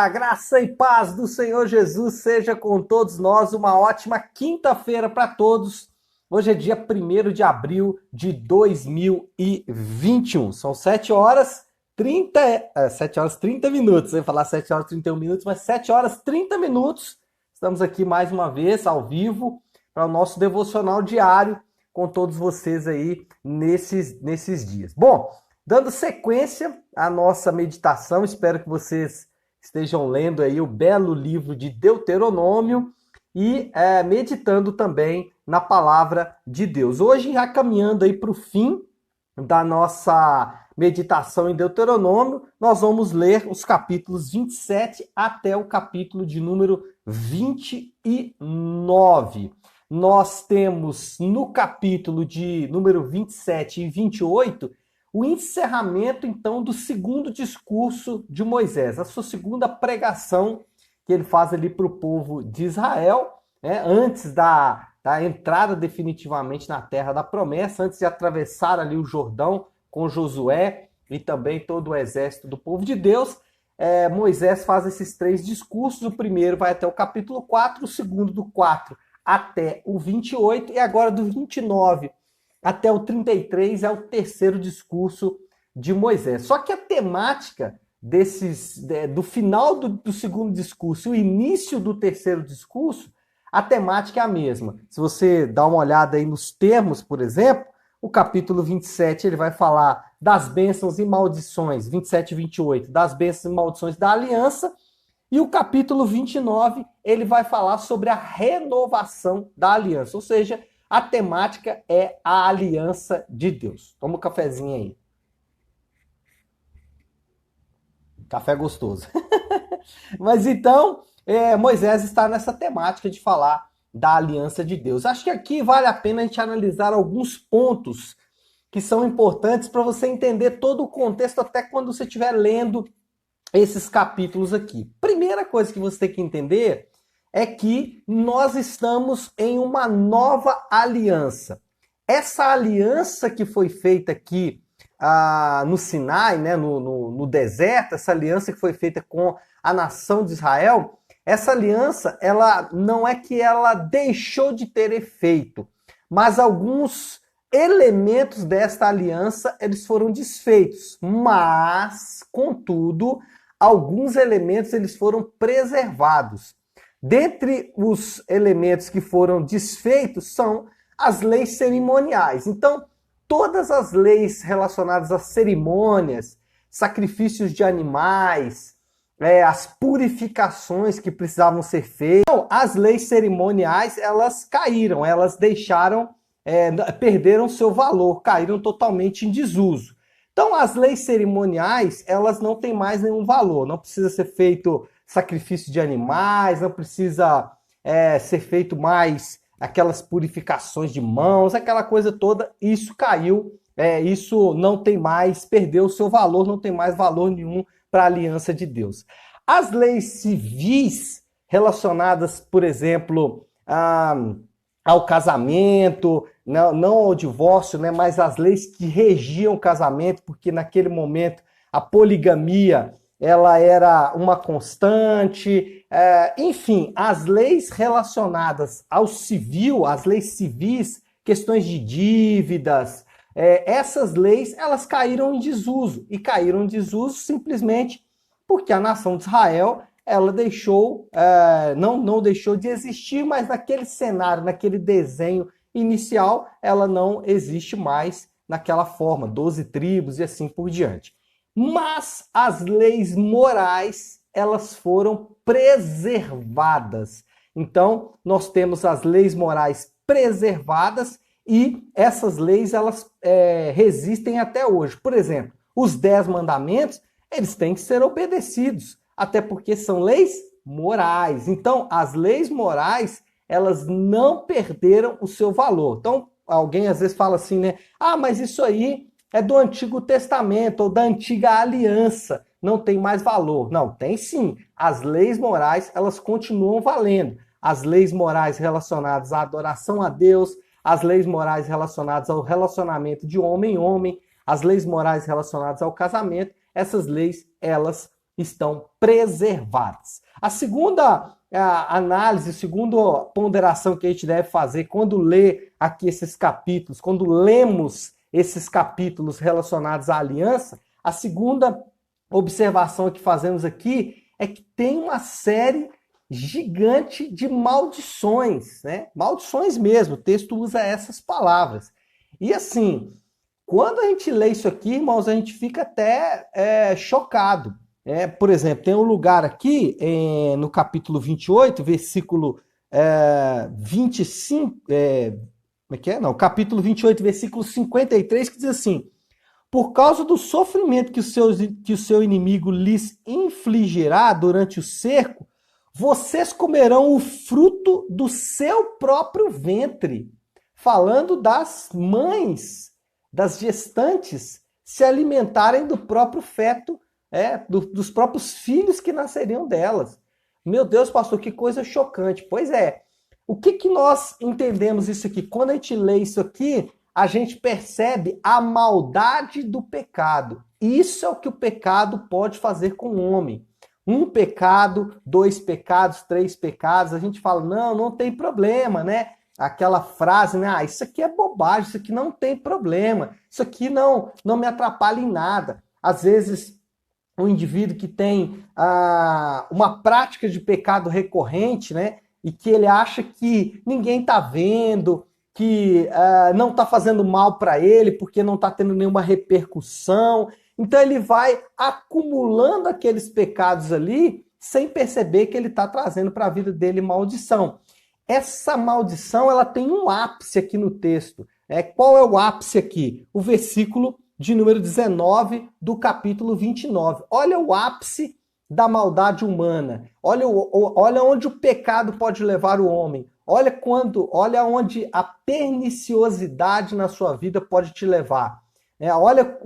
Graça e paz do Senhor Jesus seja com todos nós. Uma ótima quinta-feira para todos. Hoje é dia 1º de abril de 2021. São 7 horas 30 minutos. Eu ia falar 7 horas e 31 minutos, mas 7 horas 30 minutos. Estamos aqui mais uma vez, ao vivo, para o nosso devocional diário com todos vocês aí nesses dias. Bom, dando sequência à nossa meditação, espero que vocês estejam lendo aí o belo livro de Deuteronômio e meditando também na palavra de Deus. Hoje, já caminhando aí para o fim da nossa meditação em Deuteronômio, nós vamos ler os capítulos 27 até o capítulo de número 29. Nós temos no capítulo de número 27 e 28 o encerramento, então, do segundo discurso de Moisés, a sua segunda pregação que ele faz ali para o povo de Israel, antes da entrada definitivamente na Terra da Promessa, antes de atravessar ali o Jordão com Josué e também todo o exército do povo de Deus. Moisés faz esses 3 discursos, o primeiro vai até o capítulo 4, o segundo do 4 até o 28, e agora do 29 até o 33 é o terceiro discurso de Moisés. Só que a temática do final do segundo discurso e o início do terceiro discurso, a temática é a mesma. Se você dá uma olhada aí nos termos, por exemplo, o capítulo 27 ele vai falar das bênçãos e maldições, 27 e 28, das bênçãos e maldições da aliança, e o capítulo 29 ele vai falar sobre a renovação da aliança, ou seja, a temática é a aliança de Deus. Toma um cafezinho aí. Café gostoso. Mas então, Moisés está nessa temática de falar da aliança de Deus. Acho que aqui vale a pena a gente analisar alguns pontos que são importantes para você entender todo o contexto, até quando você estiver lendo esses capítulos aqui. Primeira coisa que você tem que entender é que nós estamos em uma nova aliança. Essa aliança que foi feita aqui no Sinai, no deserto, essa aliança que foi feita com a nação de Israel, essa aliança, ela não é que ela deixou de ter efeito, mas alguns elementos desta aliança, eles foram desfeitos, mas, contudo, alguns elementos eles foram preservados. Dentre os elementos que foram desfeitos são as leis cerimoniais. Então, todas as leis relacionadas a cerimônias, sacrifícios de animais, as purificações que precisavam ser feitas, então, as leis cerimoniais, elas caíram, elas perderam seu valor, caíram totalmente em desuso. Então, as leis cerimoniais, elas não têm mais nenhum valor, não precisa ser feito sacrifício de animais, não precisa ser feito mais aquelas purificações de mãos, aquela coisa toda, isso caiu, isso não tem mais, perdeu o seu valor, não tem mais valor nenhum para a aliança de Deus. As leis civis relacionadas, por exemplo, ao casamento, não ao divórcio, mas as leis que regiam o casamento, porque naquele momento a poligamia ela era uma constante, enfim, as leis relacionadas ao civil, as leis civis, questões de dívidas, essas leis, elas caíram em desuso, e caíram em desuso simplesmente porque a nação de Israel, ela não deixou de existir, mas naquele cenário, naquele desenho inicial, ela não existe mais naquela forma, 12 tribos e assim por diante. Mas as leis morais, elas foram preservadas. Então, nós temos as leis morais preservadas e essas leis, elas resistem até hoje. Por exemplo, os 10 mandamentos, eles têm que ser obedecidos, até porque são leis morais. Então, as leis morais, elas não perderam o seu valor. Então, alguém às vezes fala assim, mas isso aí é do Antigo Testamento ou da Antiga Aliança, não tem mais valor. Não, tem sim. As leis morais, elas continuam valendo. As leis morais relacionadas à adoração a Deus, as leis morais relacionadas ao relacionamento de homem em homem, as leis morais relacionadas ao casamento, essas leis, elas estão preservadas. A segunda análise, a segunda ponderação que a gente deve fazer quando lê aqui esses capítulos, quando lemos esses capítulos relacionados à aliança, a segunda observação que fazemos aqui é que tem uma série gigante de maldições, né? Maldições mesmo, o texto usa essas palavras. E assim, quando a gente lê isso aqui, irmãos, a gente fica até chocado. Por exemplo, tem um lugar aqui no capítulo 28, versículo 25, como é que é? Não, capítulo 28, versículo 53, que diz assim: por causa do sofrimento que o seu inimigo lhes infligirá durante o cerco, vocês comerão o fruto do seu próprio ventre. Falando das mães, das gestantes, se alimentarem do próprio feto, dos próprios filhos que nasceriam delas. Meu Deus, pastor, que coisa chocante. Pois é. O que nós entendemos isso aqui? Quando a gente lê isso aqui, a gente percebe a maldade do pecado. Isso é o que o pecado pode fazer com o homem. Um pecado, 2 pecados, 3 pecados, a gente fala, não tem problema, né? Aquela frase, né? Isso aqui é bobagem, isso aqui não tem problema, isso aqui não me atrapalha em nada. Às vezes, um indivíduo que tem uma prática de pecado recorrente, né? E que ele acha que ninguém está vendo, que não está fazendo mal para ele, porque não está tendo nenhuma repercussão. Então ele vai acumulando aqueles pecados ali, sem perceber que ele está trazendo para a vida dele maldição. Essa maldição, ela tem um ápice aqui no texto. Qual é o ápice aqui? O versículo de número 19 do capítulo 29. Olha o ápice da maldade humana. Olha onde o pecado pode levar o homem. Olha onde a perniciosidade na sua vida pode te levar. Olha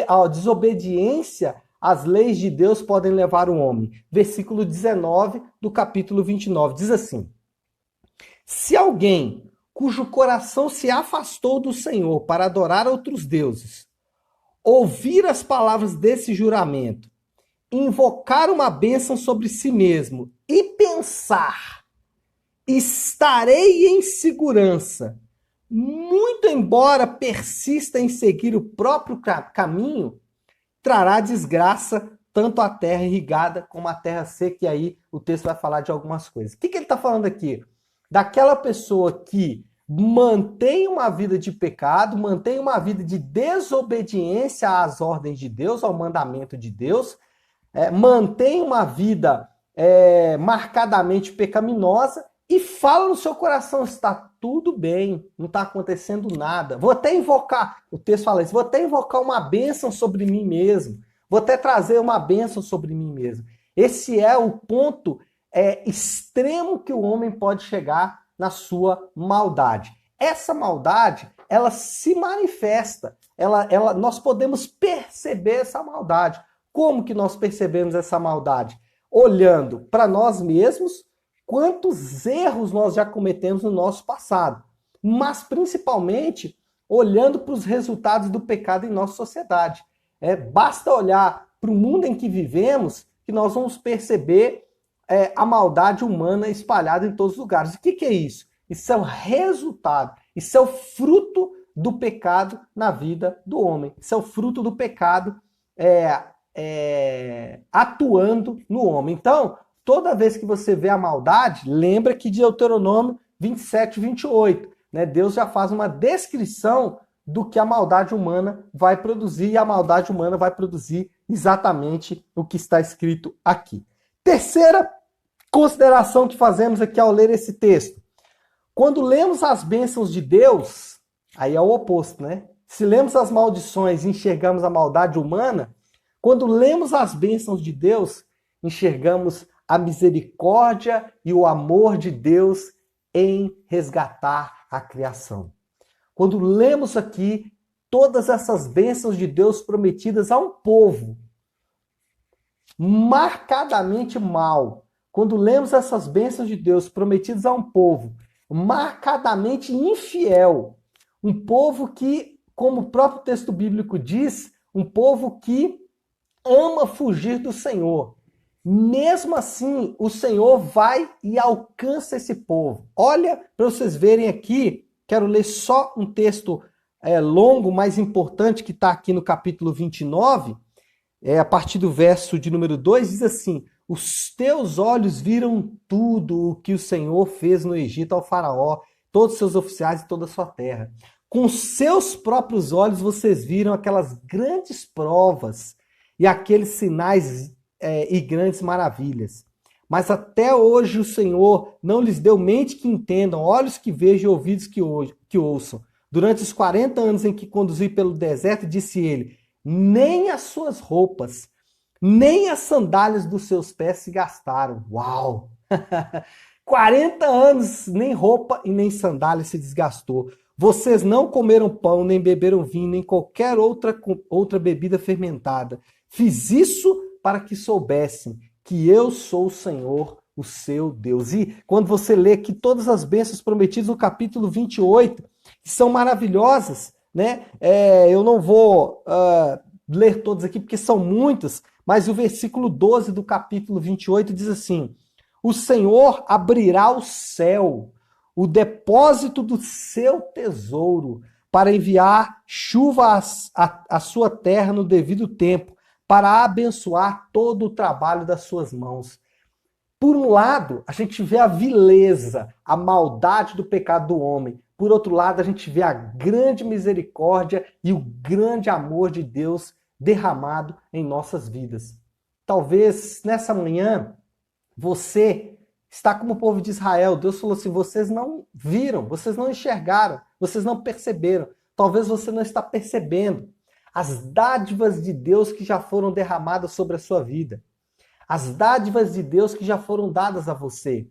a desobediência às leis de Deus podem levar o homem. Versículo 19 do capítulo 29 diz assim: se alguém cujo coração se afastou do Senhor para adorar outros deuses, ouvir as palavras desse juramento, invocar uma bênção sobre si mesmo e pensar, estarei em segurança, muito embora persista em seguir o próprio caminho, trará desgraça tanto a terra irrigada como a terra seca. E aí o texto vai falar de algumas coisas. O que ele está falando aqui? Daquela pessoa que mantém uma vida de pecado, mantém uma vida de desobediência às ordens de Deus, ao mandamento de Deus, mantém uma vida marcadamente pecaminosa e fala no seu coração, está tudo bem, não está acontecendo nada. Vou até invocar, o texto fala isso, vou até invocar uma bênção sobre mim mesmo, vou até trazer uma bênção sobre mim mesmo. Esse é o ponto extremo que o homem pode chegar na sua maldade. Essa maldade, ela se manifesta, nós podemos perceber essa maldade. Como que nós percebemos essa maldade? Olhando para nós mesmos, quantos erros nós já cometemos no nosso passado, mas principalmente olhando para os resultados do pecado em nossa sociedade. Basta olhar para o mundo em que vivemos que nós vamos perceber a maldade humana espalhada em todos os lugares. O que é isso? Isso é o resultado, isso é o fruto do pecado na vida do homem. Isso é o fruto do pecado atuando no homem. Então, toda vez que você vê a maldade, lembra que Deuteronômio 27, 28, né? Deus já faz uma descrição do que a maldade humana vai produzir, e a maldade humana vai produzir exatamente o que está escrito aqui. Terceira consideração que fazemos aqui ao ler esse texto. Quando lemos as bênçãos de Deus, aí é o oposto, né? Se lemos as maldições e enxergamos a maldade humana, quando lemos as bênçãos de Deus, enxergamos a misericórdia e o amor de Deus em resgatar a criação. Quando lemos aqui todas essas bênçãos de Deus prometidas a um povo marcadamente mau, quando lemos essas bênçãos de Deus prometidas a um povo marcadamente infiel, um povo que, como o próprio texto bíblico diz, um povo que ama fugir do Senhor. Mesmo assim, o Senhor vai e alcança esse povo. Olha, para vocês verem aqui, quero ler só um texto longo, mas importante, que está aqui no capítulo 29, a partir do verso de número 2, diz assim: os teus olhos viram tudo o que o Senhor fez no Egito ao faraó, todos os seus oficiais e toda a sua terra. Com seus próprios olhos vocês viram aquelas grandes provas e aqueles sinais e grandes maravilhas. Mas até hoje o Senhor não lhes deu mente que entendam, olhos que vejam e ouvidos que ouçam. Durante os 40 anos em que conduzi pelo deserto, disse ele, nem as suas roupas, nem as sandálias dos seus pés se gastaram. Uau! 40 anos, nem roupa e nem sandália se desgastou. Vocês não comeram pão, nem beberam vinho, nem qualquer outra bebida fermentada. Fiz isso para que soubessem que eu sou o Senhor, o seu Deus. E quando você lê aqui todas as bênçãos prometidas no capítulo 28, que são maravilhosas, né? Eu não vou ler todas aqui porque são muitas, mas o versículo 12 do capítulo 28 diz assim: o Senhor abrirá o céu, o depósito do seu tesouro, para enviar chuva à sua terra no devido tempo, para abençoar todo o trabalho das suas mãos. Por um lado, a gente vê a vileza, a maldade do pecado do homem. Por outro lado, a gente vê a grande misericórdia e o grande amor de Deus derramado em nossas vidas. Talvez nessa manhã você está como o povo de Israel. Deus falou assim, vocês não viram, vocês não enxergaram, vocês não perceberam. Talvez você não está percebendo as dádivas de Deus que já foram derramadas sobre a sua vida. As dádivas de Deus que já foram dadas a você.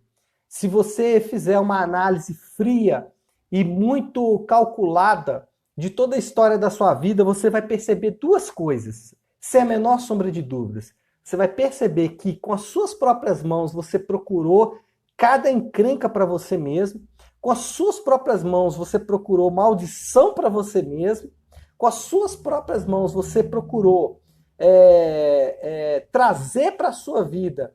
Se você fizer uma análise fria e muito calculada de toda a história da sua vida, você vai perceber duas coisas, sem a menor sombra de dúvidas. Você vai perceber que com as suas próprias mãos você procurou cada encrenca para você mesmo, com as suas próprias mãos você procurou maldição para você mesmo, com as suas próprias mãos você procurou trazer para a sua vida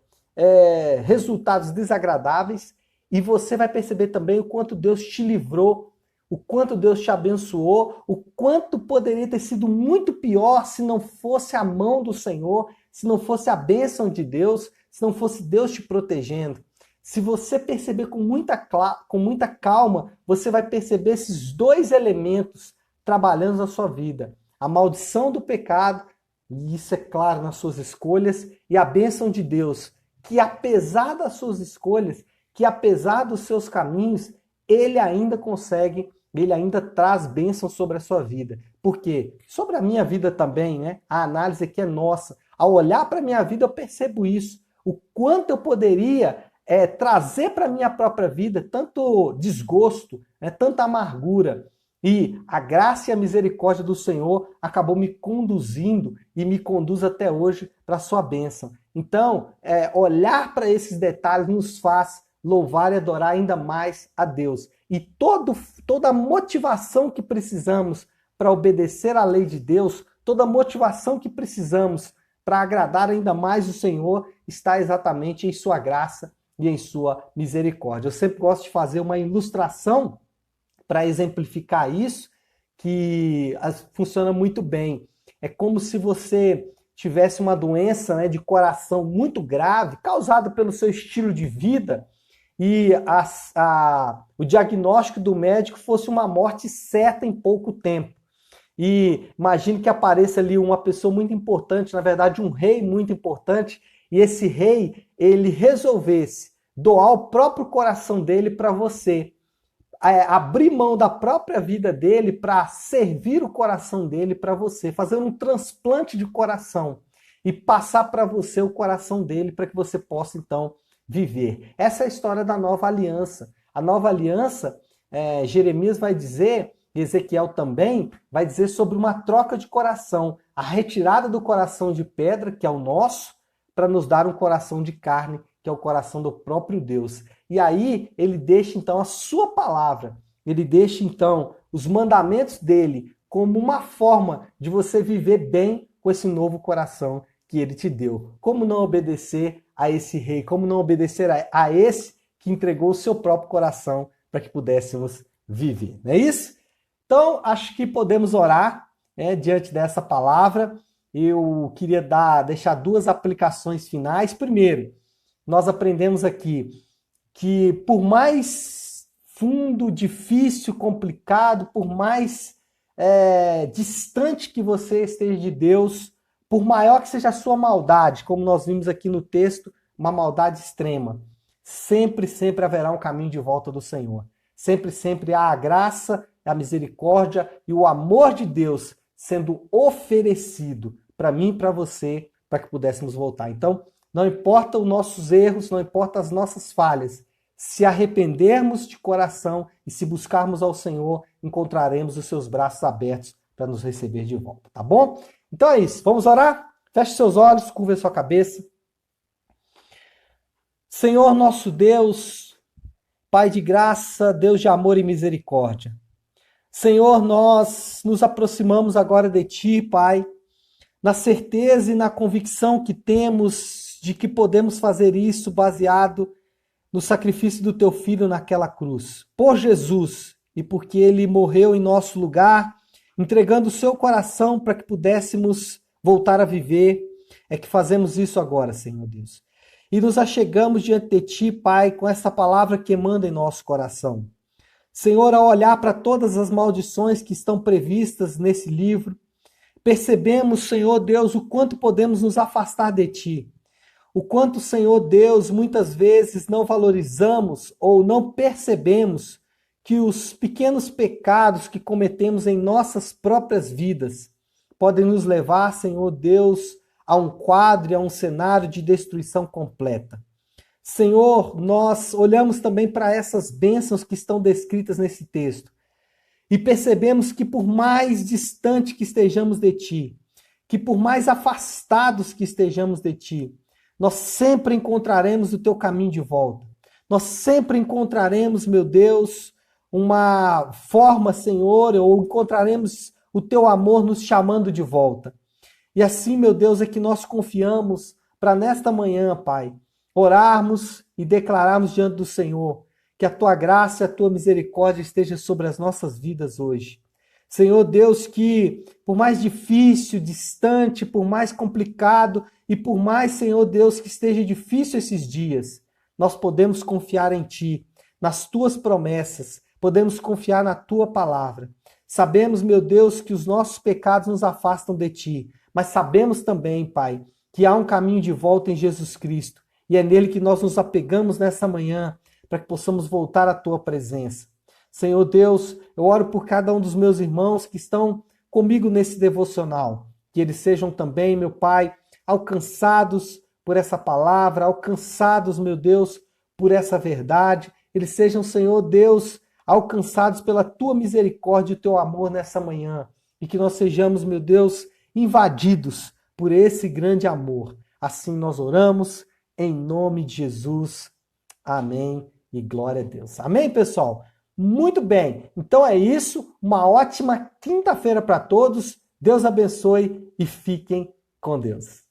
resultados desagradáveis, e você vai perceber também o quanto Deus te livrou, o quanto Deus te abençoou, o quanto poderia ter sido muito pior se não fosse a mão do Senhor, se não fosse a bênção de Deus, se não fosse Deus te protegendo. Se você perceber com muita calma, você vai perceber esses dois elementos trabalhando na sua vida. A maldição do pecado, e isso é claro nas suas escolhas, e a bênção de Deus, que apesar das suas escolhas, que apesar dos seus caminhos, Ele ainda consegue, Ele ainda traz bênção sobre a sua vida. Por quê? Sobre a minha vida também, né? A análise aqui é nossa. Ao olhar para a minha vida, eu percebo isso. O quanto eu poderia trazer para a minha própria vida tanto desgosto, tanta amargura. E a graça e a misericórdia do Senhor acabou me conduzindo e me conduz até hoje para a sua bênção. Então, olhar para esses detalhes nos faz louvar e adorar ainda mais a Deus. E toda a motivação que precisamos para obedecer à lei de Deus, toda a motivação que precisamos para agradar ainda mais o Senhor, está exatamente em sua graça e em sua misericórdia. Eu sempre gosto de fazer uma ilustração para exemplificar isso, que funciona muito bem. É como se você tivesse uma doença de coração muito grave, causada pelo seu estilo de vida, e o diagnóstico do médico fosse uma morte certa em pouco tempo. E imagine que apareça ali uma pessoa muito importante, na verdade um rei muito importante, e esse rei, ele resolvesse doar o próprio coração dele para você, abrir mão da própria vida dele para servir o coração dele para você, fazer um transplante de coração e passar para você o coração dele para que você possa então viver. Essa é a história da nova aliança. A nova aliança, Jeremias vai dizer, Ezequiel também, vai dizer sobre uma troca de coração, a retirada do coração de pedra, que é o nosso, para nos dar um coração de carne, que é o coração do próprio Deus. E aí ele deixa então a sua palavra, ele deixa então os mandamentos dele como uma forma de você viver bem com esse novo coração que ele te deu. Como não obedecer a esse rei? Como não obedecer a esse que entregou o seu próprio coração para que pudéssemos viver? Não é isso? Então, acho que podemos orar, diante dessa palavra. Eu queria deixar duas aplicações finais. Primeiro, nós aprendemos aqui que por mais fundo, difícil, complicado, por mais distante que você esteja de Deus, por maior que seja a sua maldade, como nós vimos aqui no texto, uma maldade extrema, sempre, sempre haverá um caminho de volta do Senhor. Sempre, sempre há a graça, a misericórdia e o amor de Deus sendo oferecido para mim e para você, para que pudéssemos voltar. Então, não importa os nossos erros, não importa as nossas falhas, se arrependermos de coração e se buscarmos ao Senhor, encontraremos os seus braços abertos para nos receber de volta, tá bom? Então é isso, vamos orar? Feche seus olhos, curva sua cabeça. Senhor nosso Deus, Pai de graça, Deus de amor e misericórdia. Senhor, nós nos aproximamos agora de Ti, Pai, na certeza e na convicção que temos de que podemos fazer isso baseado no sacrifício do Teu Filho naquela cruz. Por Jesus e porque Ele morreu em nosso lugar, entregando o Seu coração para que pudéssemos voltar a viver, é que fazemos isso agora, Senhor Deus. E nos achegamos diante de Ti, Pai, com essa palavra que emana em nosso coração. Senhor, ao olhar para todas as maldições que estão previstas nesse livro, percebemos, Senhor Deus, o quanto podemos nos afastar de Ti. O quanto, Senhor Deus, muitas vezes não valorizamos ou não percebemos que os pequenos pecados que cometemos em nossas próprias vidas podem nos levar, Senhor Deus, a um quadro e a um cenário de destruição completa. Senhor, nós olhamos também para essas bênçãos que estão descritas nesse texto e percebemos que por mais distante que estejamos de Ti, que por mais afastados que estejamos de Ti, nós sempre encontraremos o Teu caminho de volta. Nós sempre encontraremos, meu Deus, uma forma, Senhor, ou encontraremos o Teu amor nos chamando de volta. E assim, meu Deus, é que nós confiamos para nesta manhã, Pai, orarmos e declararmos diante do Senhor que a Tua graça e a Tua misericórdia esteja sobre as nossas vidas hoje. Senhor Deus, que por mais difícil, distante, por mais complicado e por mais, Senhor Deus, que esteja difícil esses dias, nós podemos confiar em Ti, nas Tuas promessas, podemos confiar na Tua palavra. Sabemos, meu Deus, que os nossos pecados nos afastam de Ti, mas sabemos também, Pai, que há um caminho de volta em Jesus Cristo. E é nele que nós nos apegamos nessa manhã, para que possamos voltar à Tua presença. Senhor Deus, eu oro por cada um dos meus irmãos que estão comigo nesse devocional. Que eles sejam também, meu Pai, alcançados por essa palavra, alcançados, meu Deus, por essa verdade. Eles sejam, Senhor Deus, alcançados pela Tua misericórdia e o Teu amor nessa manhã. E que nós sejamos, meu Deus, invadidos por esse grande amor. Assim nós oramos. Em nome de Jesus, amém e glória a Deus. Amém, pessoal? Muito bem, então é isso. Uma ótima quinta-feira para todos. Deus abençoe e fiquem com Deus.